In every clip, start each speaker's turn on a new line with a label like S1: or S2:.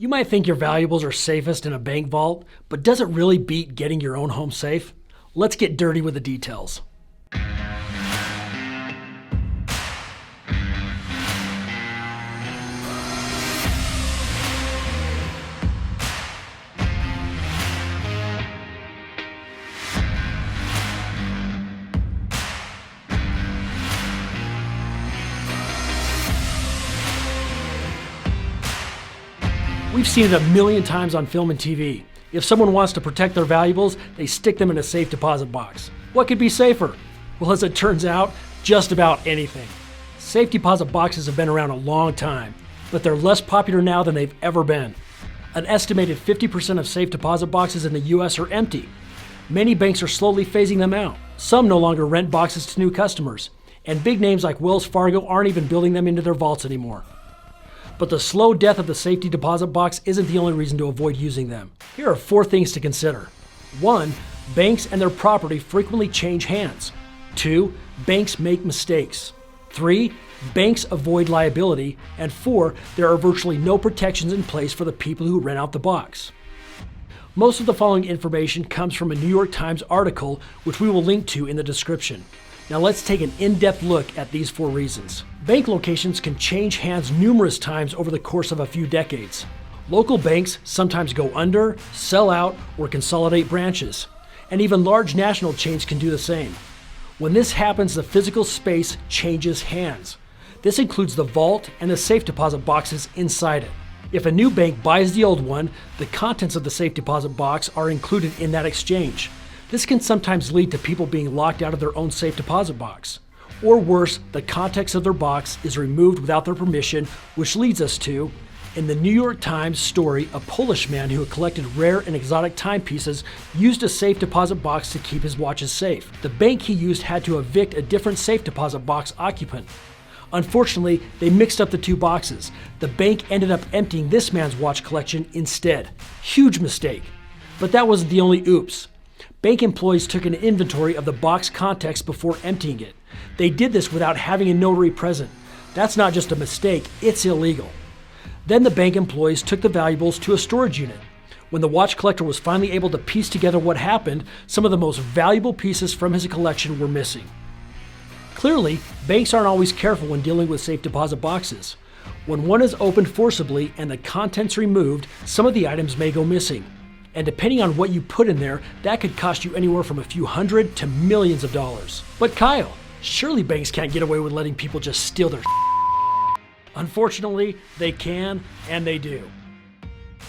S1: You might think your valuables are safest in a bank vault, but does it really beat getting your own home safe? Let's get dirty with the details. We've seen it a million times on film and TV. If someone wants to protect their valuables, they stick them in a safe deposit box. What could be safer? Well, as it turns out, just about anything. Safe deposit boxes have been around a long time, but they're less popular now than they've ever been. An estimated 50% of safe deposit boxes in the US are empty. Many banks are slowly phasing them out. Some no longer rent boxes to new customers, and big names like Wells Fargo aren't even building them into their vaults anymore. But the slow death of the safety deposit box isn't the only reason to avoid using them. Here are 4 things to consider. 1. Banks and their property frequently change hands. 2. Banks make mistakes. 3. Banks avoid liability. And 4. There are virtually no protections in place for the people who rent out the box. Most of the following information comes from a New York Times article, which we will link to in the description. Now let's take an in-depth look at these 4 reasons. Bank locations can change hands numerous times over the course of a few decades. Local banks sometimes go under, sell out, or consolidate branches. And even large national chains can do the same. When this happens, the physical space changes hands. This includes the vault and the safe deposit boxes inside it. If a new bank buys the old one, the contents of the safe deposit box are included in that exchange. This can sometimes lead to people being locked out of their own safe deposit box. Or worse, the contents of their box is removed without their permission, which leads us to, in the New York Times story, a Polish man who had collected rare and exotic timepieces used a safe deposit box to keep his watches safe. The bank he used had to evict a different safe deposit box occupant. Unfortunately, they mixed up the 2 boxes. The bank ended up emptying this man's watch collection instead. Huge mistake. But that wasn't the only oops. Bank employees took an inventory of the box contents before emptying it. They did this without having a notary present. That's not just a mistake, it's illegal. Then the bank employees took the valuables to a storage unit. When the watch collector was finally able to piece together what happened, some of the most valuable pieces from his collection were missing. Clearly, banks aren't always careful when dealing with safe deposit boxes. When one is opened forcibly and the contents removed, some of the items may go missing. And depending on what you put in there, that could cost you anywhere from a few hundred to millions of dollars. But Kyle, surely banks can't get away with letting people just steal their Unfortunately, they can, and they do.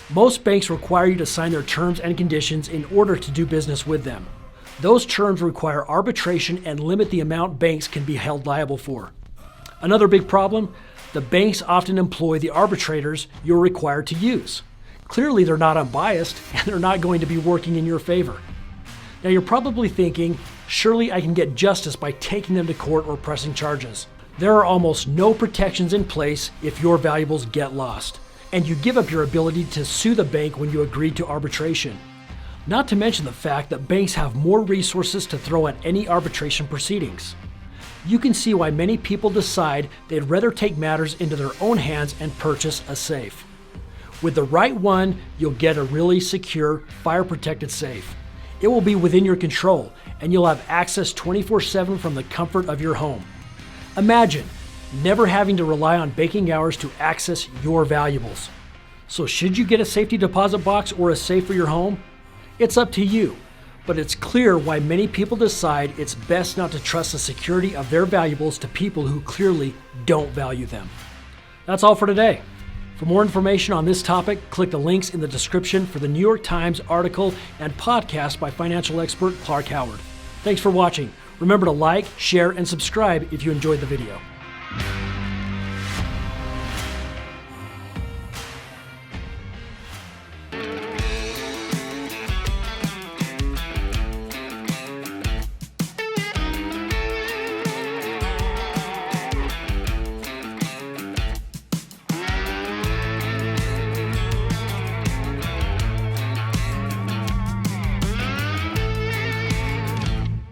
S1: Most banks require you to sign their terms and conditions in order to do business with them. Those terms require arbitration and limit the amount banks can be held liable for. Another big problem, the banks often employ the arbitrators you're required to use. Clearly, they're not unbiased, and they're not going to be working in your favor. Now, you're probably thinking, surely I can get justice by taking them to court or pressing charges. There are almost no protections in place if your valuables get lost, and you give up your ability to sue the bank when you agree to arbitration. Not to mention the fact that banks have more resources to throw at any arbitration proceedings. You can see why many people decide they'd rather take matters into their own hands and purchase a safe. With the right one, you'll get a really secure, fire-protected safe. It will be within your control, and you'll have access 24/7 from the comfort of your home. Imagine never having to rely on banking hours to access your valuables. So should you get a safety deposit box or a safe for your home? It's up to you, but it's clear why many people decide it's best not to trust the security of their valuables to people who clearly don't value them. That's all for today. For more information on this topic, click the links in the description for the New York Times article and podcast by financial expert Clark Howard. Thanks for watching. Remember to like, share, and subscribe if you enjoyed the video.